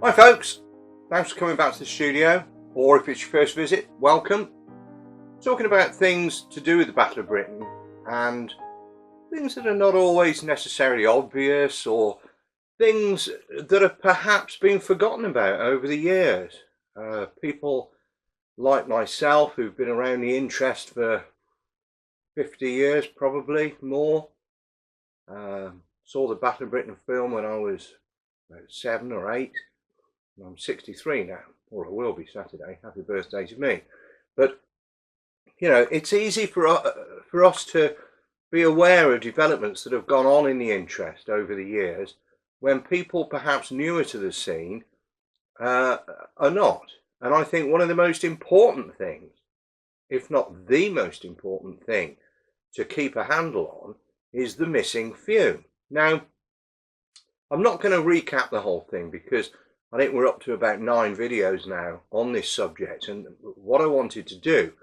Hi folks, thanks for coming back to the studio, or if it's your first visit, welcome. Talking about things to do with the Battle of Britain and things that are not always necessarily obvious, or things that have perhaps been forgotten about over the years. People like myself who've been around the interest for 50 years, probably more, saw the Battle of Britain film when I was about 7 or 8. I'm 63 now, or I will be Saturday. Happy birthday to me. But, it's easy for us to be aware of developments that have gone on in the interest over the years when people perhaps newer to the scene are not. And I think one of the most important things, if not the most important thing to keep a handle on, is the missing few. Now, I'm not going to recap the whole thing because I think we're up to about 9 videos now on this subject, and what I wanted to do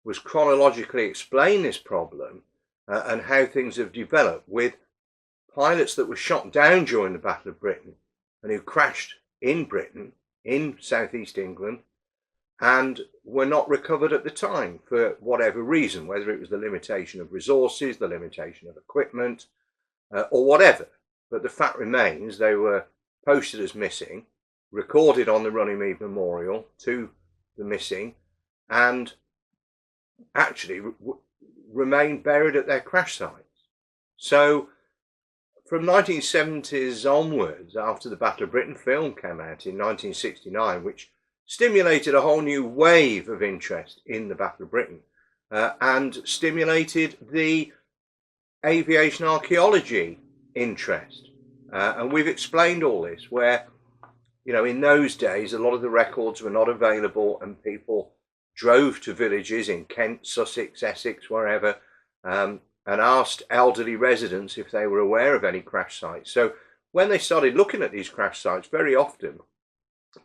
was chronologically explain this problem and how things have developed with pilots that were shot down during the Battle of Britain and who crashed in Britain, in southeast England, and were not recovered at the time for whatever reason, whether it was the limitation of resources, the limitation of equipment, or whatever. But the fact remains they were posted as missing, recorded on the Runnymede Memorial to the missing, and actually remained buried at their crash sites. So from 1970s onwards, after the Battle of Britain film came out in 1969, which stimulated a whole new wave of interest in the Battle of Britain and stimulated the aviation archaeology interest. And we've explained all this, where in those days, a lot of the records were not available and people drove to villages in Kent, Sussex, Essex, wherever, and asked elderly residents if they were aware of any crash sites. So when they started looking at these crash sites, very often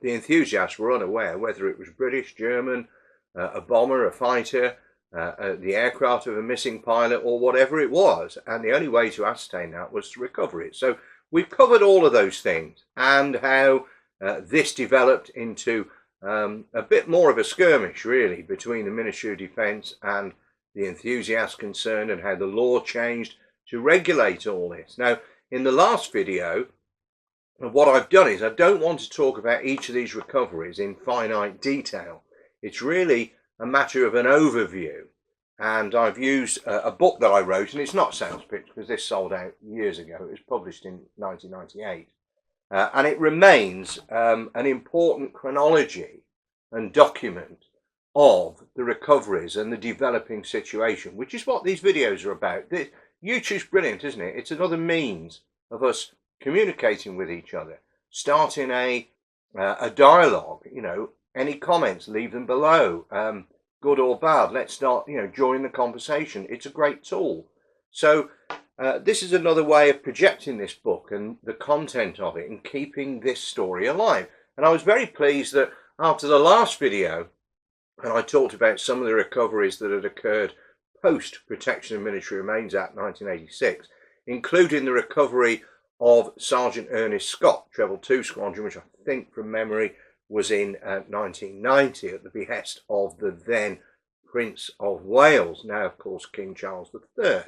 the enthusiasts were unaware whether it was British, German, a bomber, a fighter, the aircraft of a missing pilot, or whatever it was. And the only way to ascertain that was to recover it. So we've covered all of those things and how this developed into a bit more of a skirmish, really, between the Ministry of Defence and the enthusiasts concerned, and how the law changed to regulate all this. Now, in the last video, what I've done is I don't want to talk about each of these recoveries in finite detail. It's really a matter of an overview. And I've used a book that I wrote, and it's not sales pitch because this sold out years ago. It was published in 1998. And it remains an important chronology and document of the recoveries and the developing situation, which is what these videos are about. YouTube's brilliant, isn't it? It's another means of us communicating with each other, starting a dialogue. Any comments, leave them below, good or bad. Let's start, join the conversation. It's a great tool. So this is another way of projecting this book and the content of it and keeping this story alive. And I was very pleased that after the last video, and I talked about some of the recoveries that had occurred post Protection of Military Remains Act 1986, including the recovery of Sergeant Ernest Scott, Treble 2 Squadron, which I think from memory was in 1990 at the behest of the then Prince of Wales, now of course King Charles III.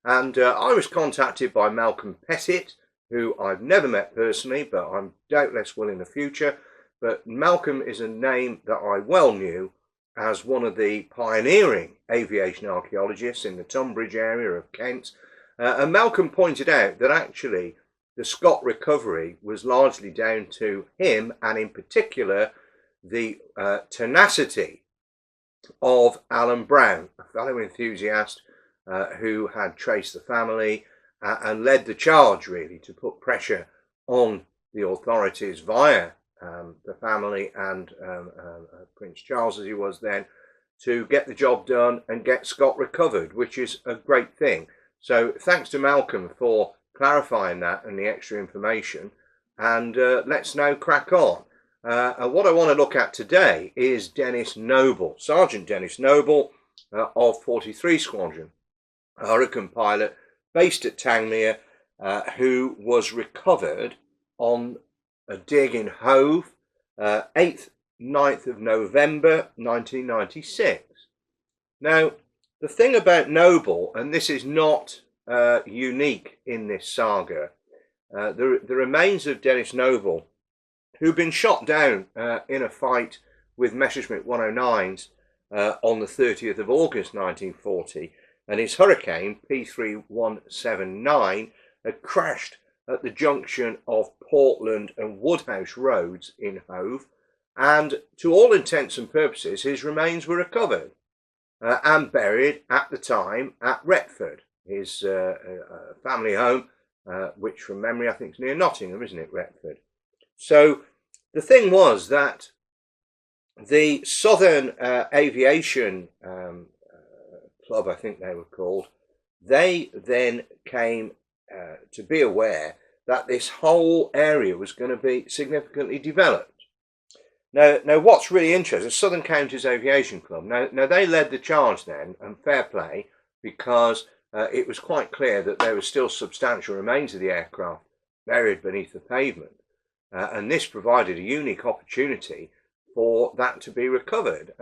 And I was contacted by Malcolm Pettit, who I've never met personally, but I'm doubtless will in the future. But Malcolm is a name that I well knew as one of the pioneering aviation archaeologists in the Tunbridge area of Kent. And Malcolm pointed out that actually the Scott recovery was largely down to him, and in particular the tenacity of Alan Brown, a fellow enthusiast who had traced the family and led the charge, really, to put pressure on the authorities via the family and Prince Charles, as he was then, to get the job done and get Scott recovered, which is a great thing. So thanks to Malcolm for clarifying that and the extra information. And let's now crack on. And what I want to look at today is Dennis Noble, Sergeant Dennis Noble of 43 Squadron, a Hurricane pilot based at Tangmere, who was recovered on a dig in Hove, 8th, 9th of November 1996. Now, the thing about Noble, and this is not unique in this saga, the remains of Dennis Noble, who'd been shot down in a fight with Messerschmitt 109s on the 30th of August 1940, and his Hurricane P3179 had crashed at the junction of Portland and Woodhouse Roads in Hove, and to all intents and purposes his remains were recovered and buried at the time at Retford, his family home, which from memory I think is near Nottingham, isn't it, Retford? So the thing was that the Southern Aviation Club, I think they were called, they then came to be aware that this whole area was going to be significantly developed. Now, what's really interesting, the Southern Counties Aviation Club, now they led the charge then, and fair play, because it was quite clear that there were still substantial remains of the aircraft buried beneath the pavement, and this provided a unique opportunity for that to be recovered.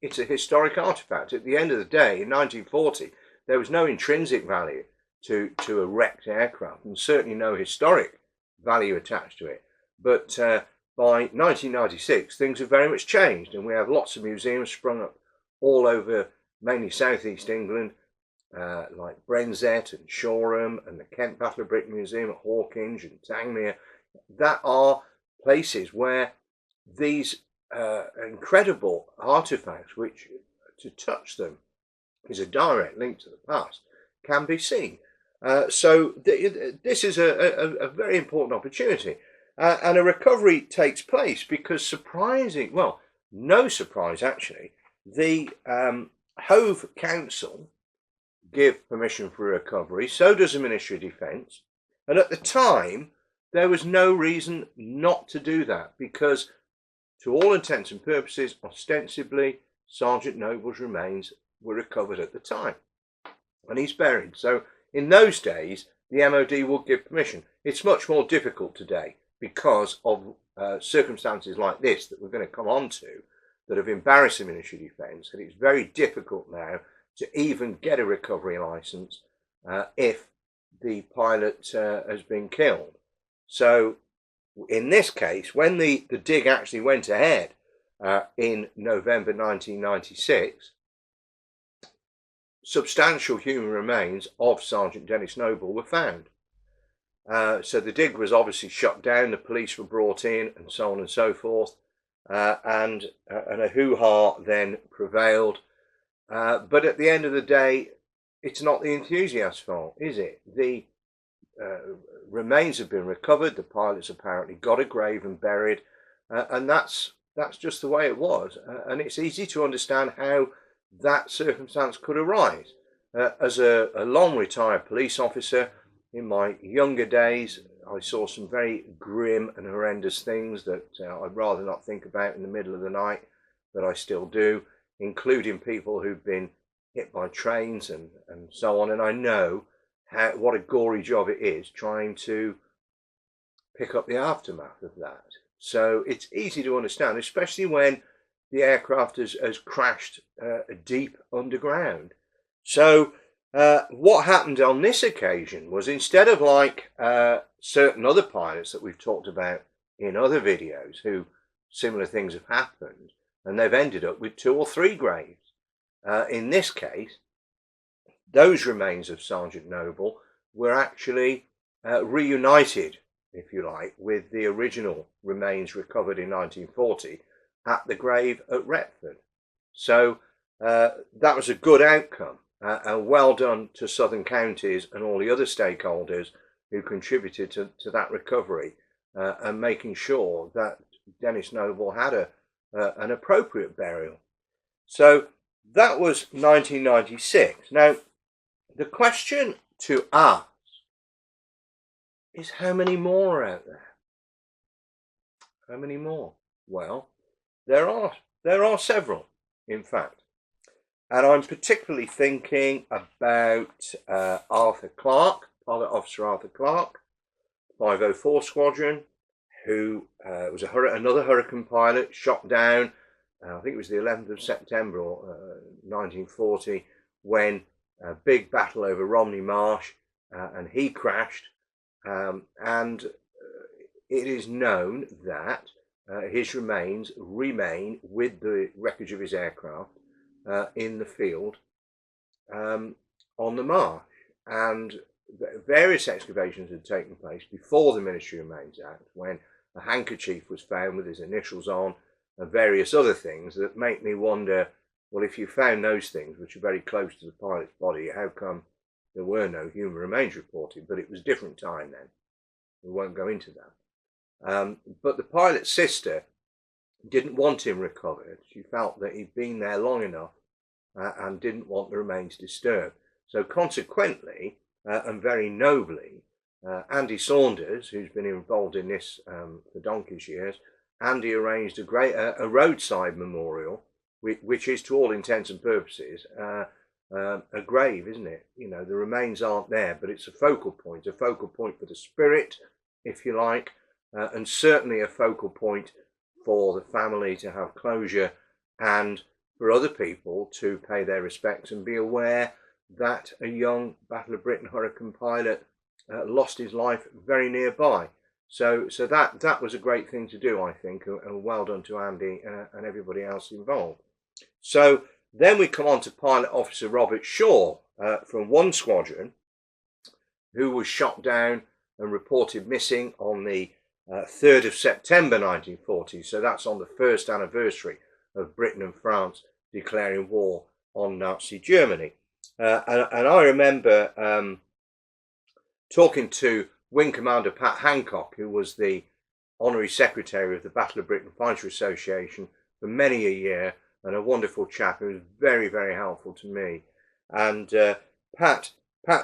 It's a historic artefact. At the end of the day, in 1940, there was no intrinsic value to a wrecked aircraft, and certainly no historic value attached to it. But by 1996, things have very much changed, and we have lots of museums sprung up all over, mainly southeast England, like Brenzett and Shoreham and the Kent Battle of Britain Museum at Hawkinge and Tangmere. That are places where these incredible artefacts, which to touch them is a direct link to the past, can be seen. So this is a very important opportunity. And a recovery takes place because no surprise actually, the Hove Council give permission for recovery, so does the Ministry of Defence, and at the time there was no reason not to do that because to all intents and purposes, ostensibly, Sergeant Noble's remains were recovered at the time and he's buried. So in those days the MOD would give permission. It's much more difficult today because of circumstances like this that we're going to come on to that have embarrassed the Ministry of Defence, and it's very difficult now to even get a recovery licence if the pilot has been killed. So in this case, when the dig actually went ahead in November 1996, substantial human remains of Sergeant Dennis Noble were found. So the dig was obviously shut down, the police were brought in, and so on and so forth, and a hoo-ha then prevailed. But at the end of the day, it's not the enthusiast's fault, is it? The remains have been recovered, the pilots apparently got a grave and buried, and that's just the way it was. And it's easy to understand how that circumstance could arise. As a long retired police officer, in my younger days, I saw some very grim and horrendous things that I'd rather not think about in the middle of the night, but I still do, including people who've been hit by trains and so on. And I know what a gory job it is trying to pick up the aftermath of that. So it's easy to understand, especially when the aircraft has crashed deep underground. So what happened on this occasion was, instead of like certain other pilots that we've talked about in other videos who similar things have happened and they've ended up with 2 or 3 graves, in this case those remains of Sergeant Noble were actually reunited, if you like, with the original remains recovered in 1940 at the grave at Retford. So that was a good outcome. And well done to Southern Counties and all the other stakeholders who contributed to that recovery and making sure that Dennis Noble had an appropriate burial. So that was 1996. Now, the question to ask is, how many more are out there? How many more? Well, there are several, in fact. And I'm particularly thinking about Arthur Clarke, Pilot Officer Arthur Clarke, 504 Squadron, who was another Hurricane pilot, shot down, I think it was the 11th of September 1940, when a big battle over Romney Marsh, and he crashed, and it is known that his remains remain with the wreckage of his aircraft in the field on the marsh, and various excavations had taken place before the Ministry of Remains Act, when a handkerchief was found with his initials on and various other things that make me wonder, well, if you found those things, which are very close to the pilot's body, how come there were no human remains reported? But it was a different time then. We won't go into that. But the pilot's sister didn't want him recovered. She felt that he'd been there long enough and didn't want the remains disturbed. So consequently, and very nobly, Andy Saunders, who's been involved in this for donkey's years, Andy arranged a roadside memorial, which is to all intents and purposes a grave, isn't it? You know, the remains aren't there, but it's a focal point for the spirit, if you like, and certainly a focal point for the family to have closure, and for other people to pay their respects and be aware that a young Battle of Britain Hurricane pilot lost his life very nearby. So that was a great thing to do, I think, and well done to Andy and everybody else involved. So then we come on to Pilot Officer Robert Shaw from 1 Squadron, who was shot down and reported missing on the 3rd of September 1940. So that's on the first anniversary of Britain and France declaring war on Nazi Germany. And I remember talking to Wing Commander Pat Hancock, who was the Honorary Secretary of the Battle of Britain Fighter Association for many a year, and a wonderful chap who was very, very helpful to me. And Pat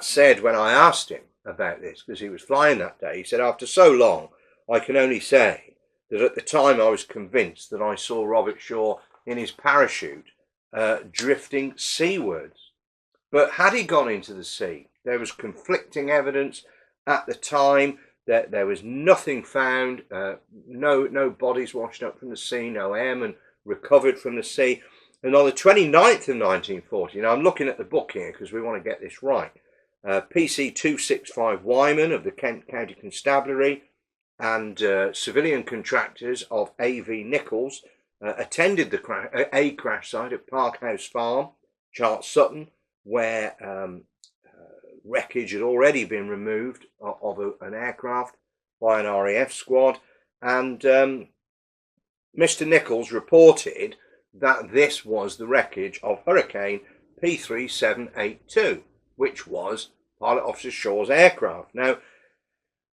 said, when I asked him about this, because he was flying that day, he said, after so long, I can only say that at the time I was convinced that I saw Robert Shaw in his parachute drifting seawards. But had he gone into the sea? There was conflicting evidence at the time that there was nothing found, no bodies washed up from the sea, no airmen recovered from the sea. And on the 29th of 1940, now I'm looking at the book here because we want to get this right, PC 265 Wyman of the Kent County Constabulary and civilian contractors of A.V. Nichols attended the crash site at Park House Farm, Chart Sutton, where wreckage had already been removed of an aircraft by an RAF squad, and Mr. Nichols reported that this was the wreckage of Hurricane P3782, which was Pilot Officer Shaw's aircraft. Now,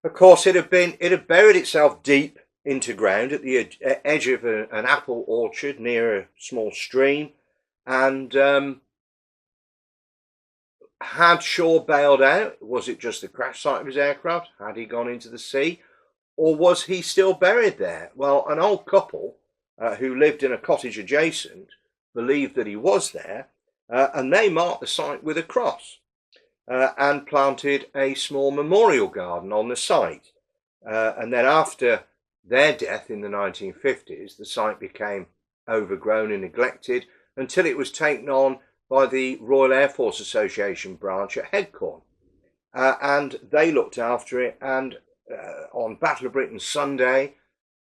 of course, it had buried itself deep into ground at the edge of an apple orchard near a small stream, and had Shaw bailed out? Was it just the crash site of his aircraft? Had he gone into the sea? Or was he still buried there? Well, an old couple who lived in a cottage adjacent believed that he was there, and they marked the site with a cross and planted a small memorial garden on the site. And then after their death in the 1950s, the site became overgrown and neglected until it was taken on by the Royal Air Force Association branch at Headcorn. And they looked after it, and on Battle of Britain Sunday,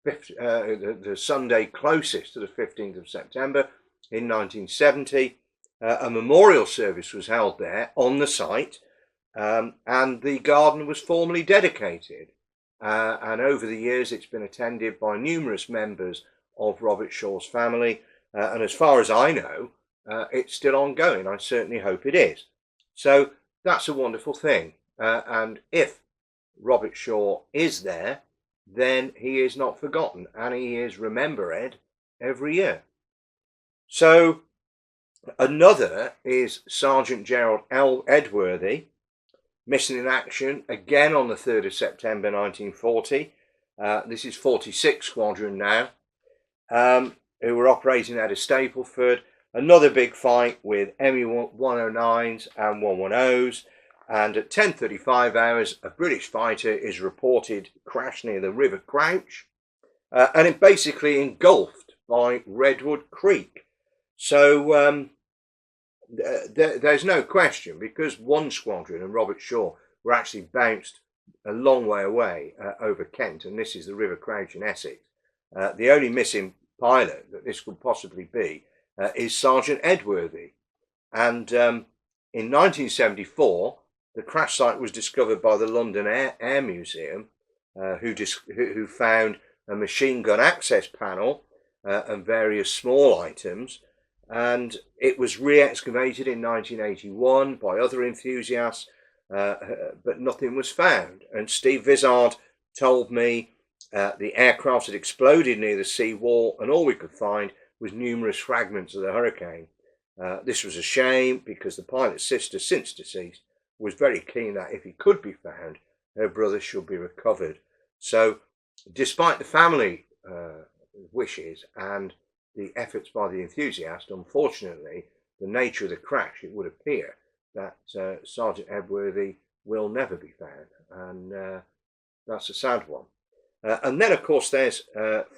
the Sunday closest to the 15th of September in 1970, a memorial service was held there on the site, and the garden was formally dedicated. And over the years it's been attended by numerous members of Robert Shaw's family, and as far as I know, it's still ongoing. I certainly hope it is. So that's a wonderful thing. And if Robert Shaw is there, then he is not forgotten, and he is remembered every year. So another is Sergeant Gerald Edworthy, missing in action again on the 3rd of September 1940. This is 46 Squadron now, who were operating out of Stapleford. Another big fight with ME 109s and 110s. And at 10:35 hours, a British fighter is reported crashed near the River Crouch, and it basically engulfed by Redwood Creek. So there's no question, because one squadron and Robert Shaw were actually bounced a long way away over Kent, and this is the River Crouch in Essex. The only missing pilot that this could possibly be is Sergeant Edworthy. And in 1974, the crash site was discovered by the London Air Museum, who found a machine gun access panel and various small items. And it was re-excavated in 1981 by other enthusiasts, but nothing was found. And Steve Vizard told me the aircraft had exploded near the seawall, and all we could find was numerous fragments of the Hurricane. This was a shame, because the pilot's sister, since deceased, was very keen that if he could be found, her brother should be recovered. So, despite the family wishes and the efforts by the enthusiast, unfortunately, the nature of the crash, it would appear that Sergeant Edworthy will never be found, and that's a sad one. And then, of course, there's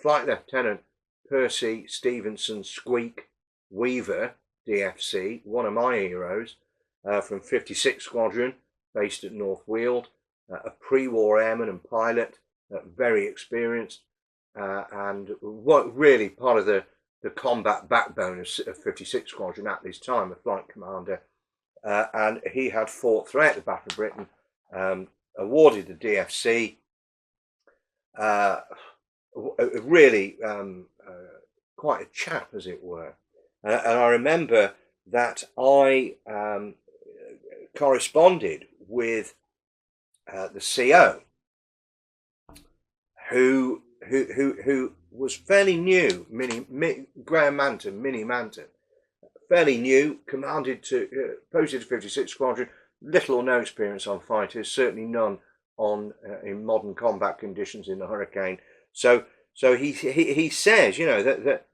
Flight Lieutenant Percy Stevenson Squeak Weaver, DFC, one of my heroes, from 56 Squadron, based at North Weald, a pre-war airman and pilot, very experienced, and what really part of the combat backbone of 56 Squadron at this time, a flight commander, and he had fought throughout the Battle of Britain, awarded the DFC, really quite a chap, as it were. And I remember that I corresponded with the CO, who was fairly new, Graham Manton, Mini Manton, fairly new, posted to 56 Squadron, little or no experience on fighters, certainly none on in modern combat conditions in the Hurricane. So he says, you know, that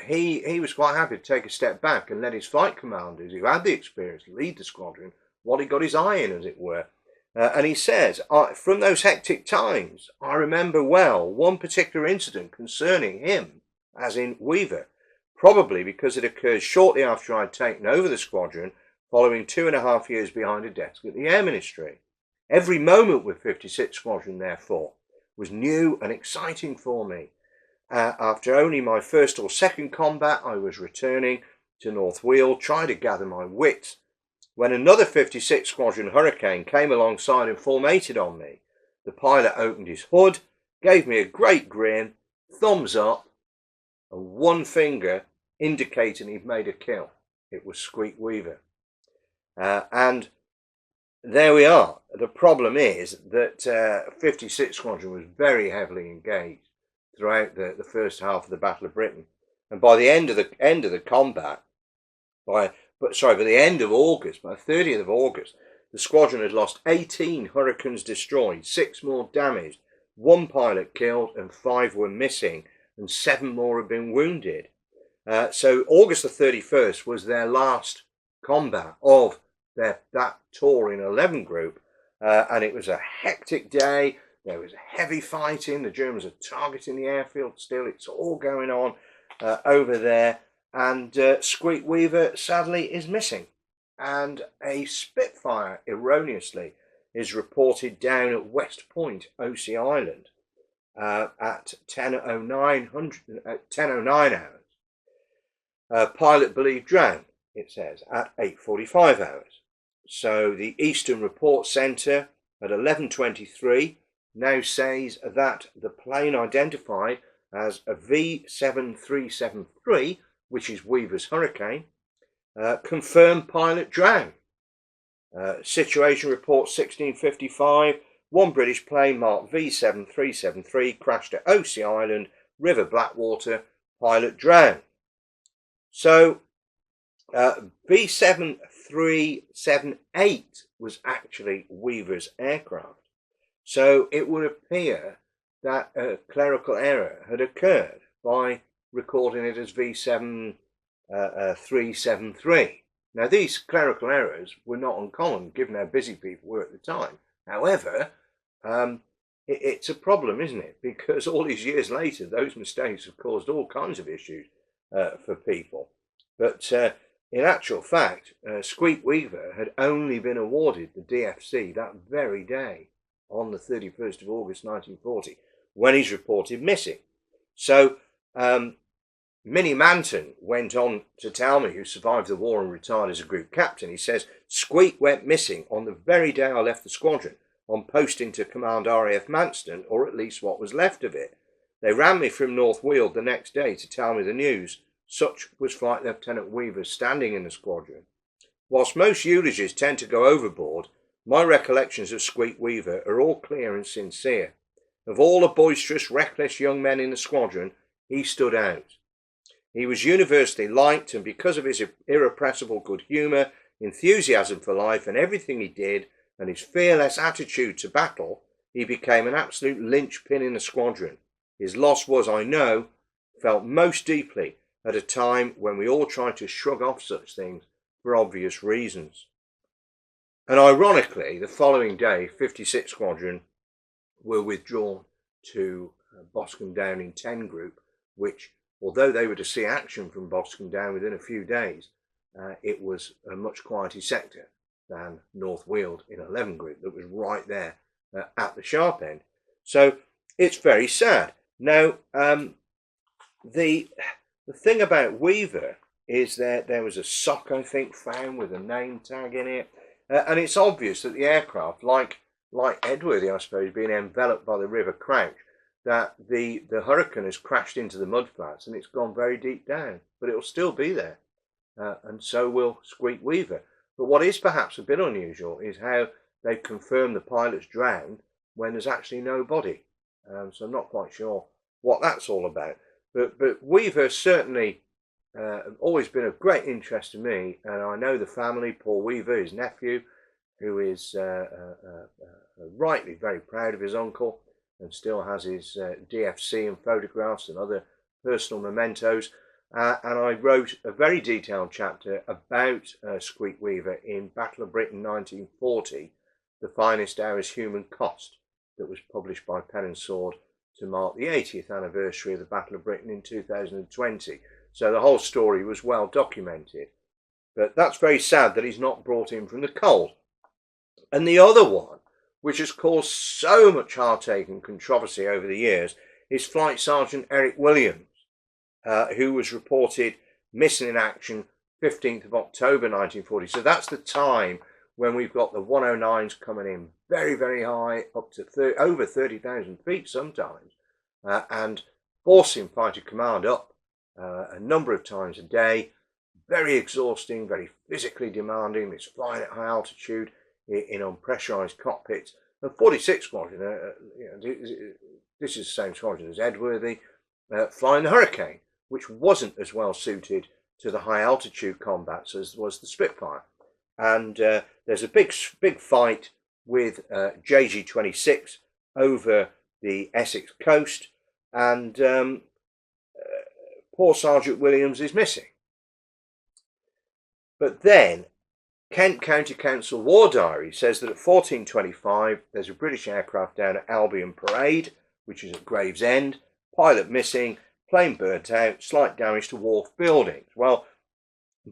he was quite happy to take a step back and let his flight commanders, who had the experience, lead the squadron while he got his eye in, as it were. And he says, from those hectic times, I remember well one particular incident concerning him, as in Weaver, probably because it occurred shortly after I'd taken over the squadron, following 2.5 years behind a desk at the Air Ministry. Every moment with 56 Squadron, therefore, was new and exciting for me. After only my first or second combat, I was returning to North Weald, trying to gather my wits, when another 56 Squadron Hurricane came alongside and formated on me. The pilot opened his hood, gave me a great grin, thumbs up, and one finger indicating he'd made a kill. It was Squeak Weaver. And there we are. The problem is that 56 Squadron was very heavily engaged throughout the first half of the Battle of Britain, and by the end of the combat, by the end of August, by the 30th of August, the squadron had lost 18 Hurricanes destroyed, 6 more damaged, 1 pilot killed, and 5 were missing, and 7 more had been wounded. So August the 31st was their last combat of that tour in 11 group, and it was a hectic day. There was heavy fighting. The Germans are targeting the airfield still. It's all going on over there. And Squeak Weaver, sadly, is missing. And a Spitfire, erroneously, is reported down at West Point, OC Island, at 10:09 hours. Pilot believed drowned, it says, at 8:45 hours. So the Eastern Report Centre at 11:23 now says that the plane identified as a V7373, which is Weaver's Hurricane, confirmed pilot drowned. Situation report 16:55, one British plane marked V7373 crashed at OC Island, River Blackwater, pilot drowned. So V7378 was actually Weaver's aircraft. So it would appear that a clerical error had occurred by recording it as V7373. Now, these clerical errors were not uncommon, given how busy people were at the time. However, it's a problem, isn't it? Because all these years later, those mistakes have caused all kinds of issues for people. But in actual fact, Squeak Weaver had only been awarded the DFC that very day, on the 31st of August 1940, when he's reported missing. So Minnie Manton went on to tell me, who survived the war and retired as a group captain, he says, Squeak went missing on the very day I left the squadron, on posting to command RAF Manston, or at least what was left of it. They ran me from North Weald the next day to tell me the news. Such was Flight Lieutenant Weaver's standing in the squadron. Whilst most eulogies tend to go overboard, my recollections of Squeak Weaver are all clear and sincere. Of all the boisterous, reckless young men in the squadron, he stood out. He was universally liked, and because of his irrepressible good humour, enthusiasm for life and everything he did, and his fearless attitude to battle, he became an absolute linchpin in the squadron. His loss was, I know, felt most deeply at a time when we all try to shrug off such things for obvious reasons. And ironically, the following day, 56 Squadron were withdrawn to Boscombe Down in 10 Group, which, although they were to see action from Boscombe Down within a few days, it was a much quieter sector than North Weald in 11 Group that was right there at the sharp end. So it's very sad. Now, the thing about Weaver is that there was a sock, I think, found with a name tag in it, and it's obvious that the aircraft, like Edworthy, I suppose, being enveloped by the River Crouch, that the Hurricane has crashed into the mudflats and it's gone very deep down, but it'll still be there, and so will Squeak Weaver. But what is perhaps a bit unusual is how they've confirmed the pilot's drowned when there's actually no body. So I'm not quite sure what that's all about. But Weaver certainly always been of great interest to me, and I know the family, Paul Weaver, his nephew, who is rightly very proud of his uncle and still has his DFC and photographs and other personal mementos. And I wrote a very detailed chapter about Squeak Weaver in Battle of Britain 1940, The Finest Hour's Human Cost, that was published by Pen and Sword to mark the 80th anniversary of the Battle of Britain in 2020. So the whole story was well documented. But that's very sad that he's not brought in from the cold. And the other one, which has caused so much heartache and controversy over the years, is Flight Sergeant Eric Williams, who was reported missing in action 15th of October 1940. So that's the time when we've got the 109s coming in very, very high, up to over 30,000 feet sometimes, and forcing Fighter Command up a number of times a day. Very exhausting, very physically demanding. It's flying at high altitude in unpressurized cockpits. And 46 Squadron, this is the same squadron as Edworthy, flying the Hurricane, which wasn't as well suited to the high altitude combats as was the Spitfire. And there's a big fight with JG-26 over the Essex coast, and poor Sergeant Williams is missing. But then Kent County Council War Diary says that at 14:25 there's a British aircraft down at Albion Parade, which is at Gravesend, pilot missing, plane burnt out, slight damage to wharf buildings. Well,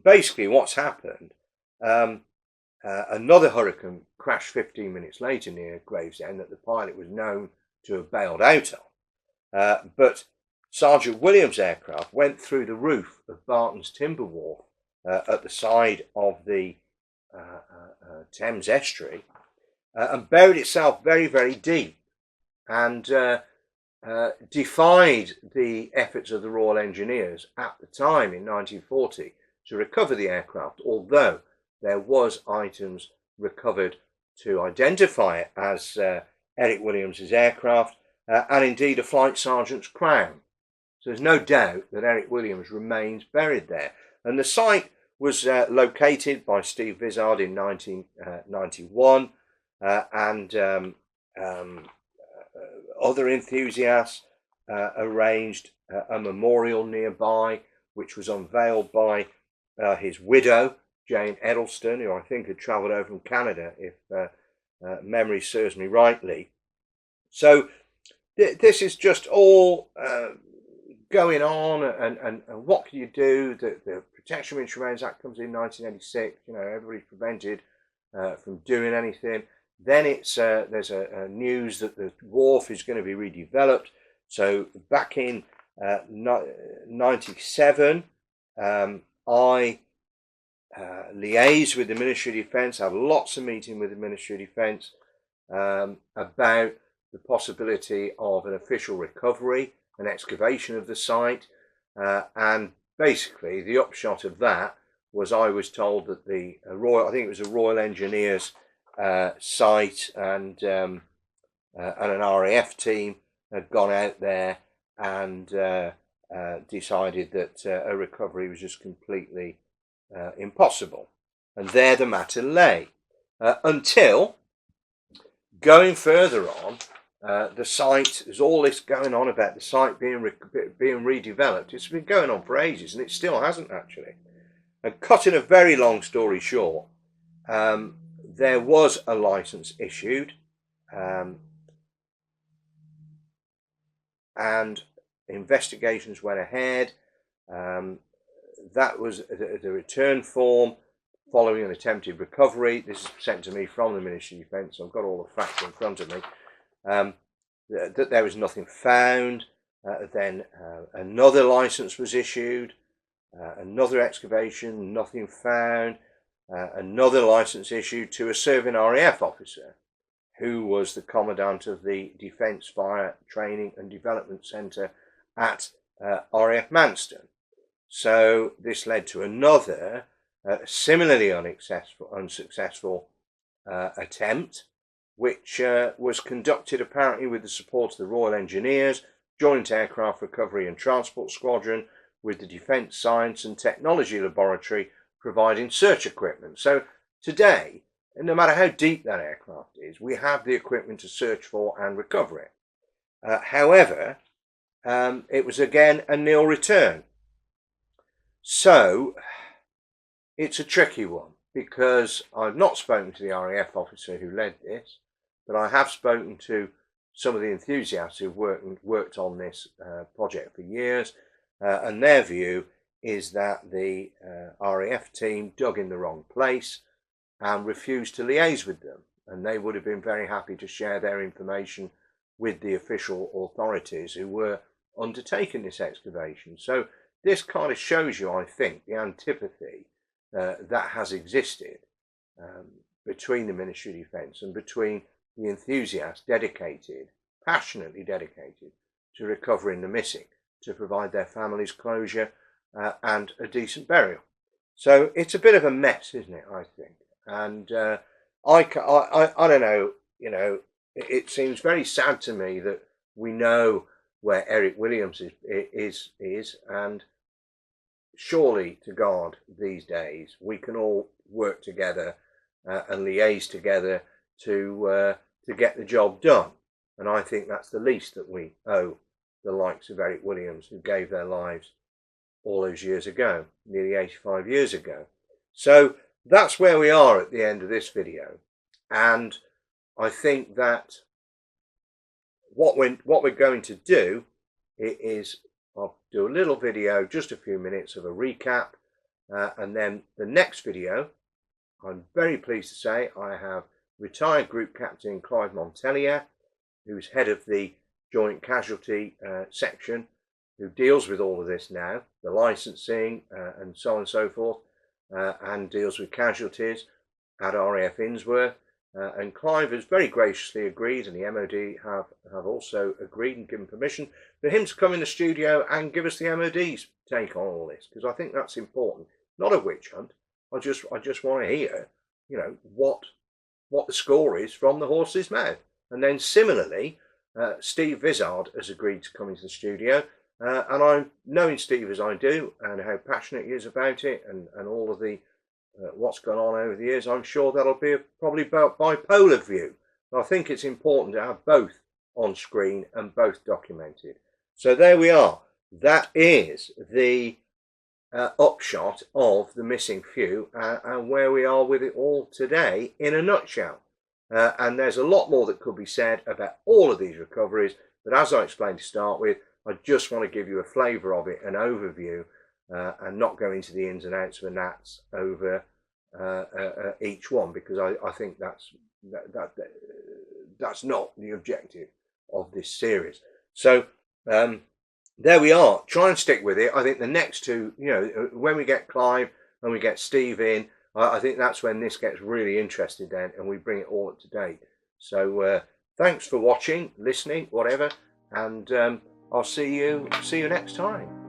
basically what's happened, another Hurricane crashed 15 minutes later near Gravesend that the pilot was known to have bailed out of. But Sergeant Williams' aircraft went through the roof of Barton's Timber Wharf at the side of the Thames estuary and buried itself very, very deep, and defied the efforts of the Royal Engineers at the time in 1940 to recover the aircraft, although there was items recovered to identify it as Eric Williams' aircraft, and indeed a flight sergeant's crown. So there's no doubt that Eric Williams remains buried there. And the site was located by Steve Vizard in 1991, and other enthusiasts arranged a memorial nearby, which was unveiled by his widow, Jane Edelston, who I think had travelled over from Canada, if memory serves me rightly. So this is just all going on, and what can you do? The Protection of Intramuros Act comes in 1986. You know, everybody's prevented from doing anything. Then it's there's a news that the wharf is going to be redeveloped. So back in 97, I liaised with the Ministry of Defence, had lots of meetings with the Ministry of Defence about the possibility of an official recovery, an excavation of the site, and basically the upshot of that was I was told that the Royal, I think it was a Royal Engineers site and an RAF team had gone out there and decided that a recovery was just completely impossible. And there the matter lay until going further on. The site, there's all this going on about the site being redeveloped. It's been going on for ages, and it still hasn't actually. And cutting a very long story short, there was a license issued, and investigations went ahead. That was the return form following an attempted recovery. This is sent to me from the Ministry of Defence, so I've got all the facts in front of me. That there was nothing found. Then another license was issued, another excavation, nothing found, another license issued to a serving RAF officer who was the commandant of the Defence Fire Training and Development Centre at RAF Manston. So this led to another similarly unsuccessful attempt, which was conducted apparently with the support of the Royal Engineers, Joint Aircraft Recovery and Transport Squadron, with the Defence Science and Technology Laboratory providing search equipment. So today, no matter how deep that aircraft is, we have the equipment to search for and recover it. However, it was again a nil return. So it's a tricky one, because I've not spoken to the RAF officer who led this, but I have spoken to some of the enthusiasts who've worked on this project for years, and their view is that the RAF team dug in the wrong place and refused to liaise with them, and they would have been very happy to share their information with the official authorities who were undertaking this excavation. So this kind of shows you, I think, the antipathy that has existed between the Ministry of Defence and between the enthusiasts passionately dedicated to recovering the missing, to provide their families closure and a decent burial. So it's a bit of a mess, isn't it, I think? And I don't know, you know, it seems very sad to me that we know where Eric Williams is, and surely to God these days we can all work together and liaise together to get the job done. And I think that's the least that we owe the likes of Eric Williams, who gave their lives all those years ago, nearly 85 years ago. So that's where we are at the end of this video, and I think that what we're going to do is I'll do a little video, just a few minutes of a recap, and then the next video, I'm very pleased to say I have retired Group Captain Clive Montelier, who's head of the Joint Casualty section, who deals with all of this now, the licensing and so on and so forth, and deals with casualties at RAF Innsworth. And Clive has very graciously agreed, and the MOD have also agreed and given permission for him to come in the studio and give us the MOD's take on all this, because I think that's important. Not a witch hunt. I just want to hear, you know, what the score is from the horse's mouth. And then similarly, Steve Vizard has agreed to come into the studio, and I'm knowing Steve as I do, and how passionate he is about it, and all of the what's gone on over the years, I'm sure that'll be probably about bipolar view. I think it's important to have both on screen and both documented. So there we are. That is the upshot of the missing few and where we are with it all today in a nutshell. And there's a lot more that could be said about all of these recoveries, but as I explained to start with, I just want to give you a flavour of it, an overview, and not go into the ins and outs of the gnats over each one, because I think that's not the objective of this series. So there we are. Try and stick with it. I think the next two, when we get Clive and we get Steve in, I think that's when this gets really interesting then, and we bring it all up to date. So thanks for watching, listening, whatever, and I'll see you next time.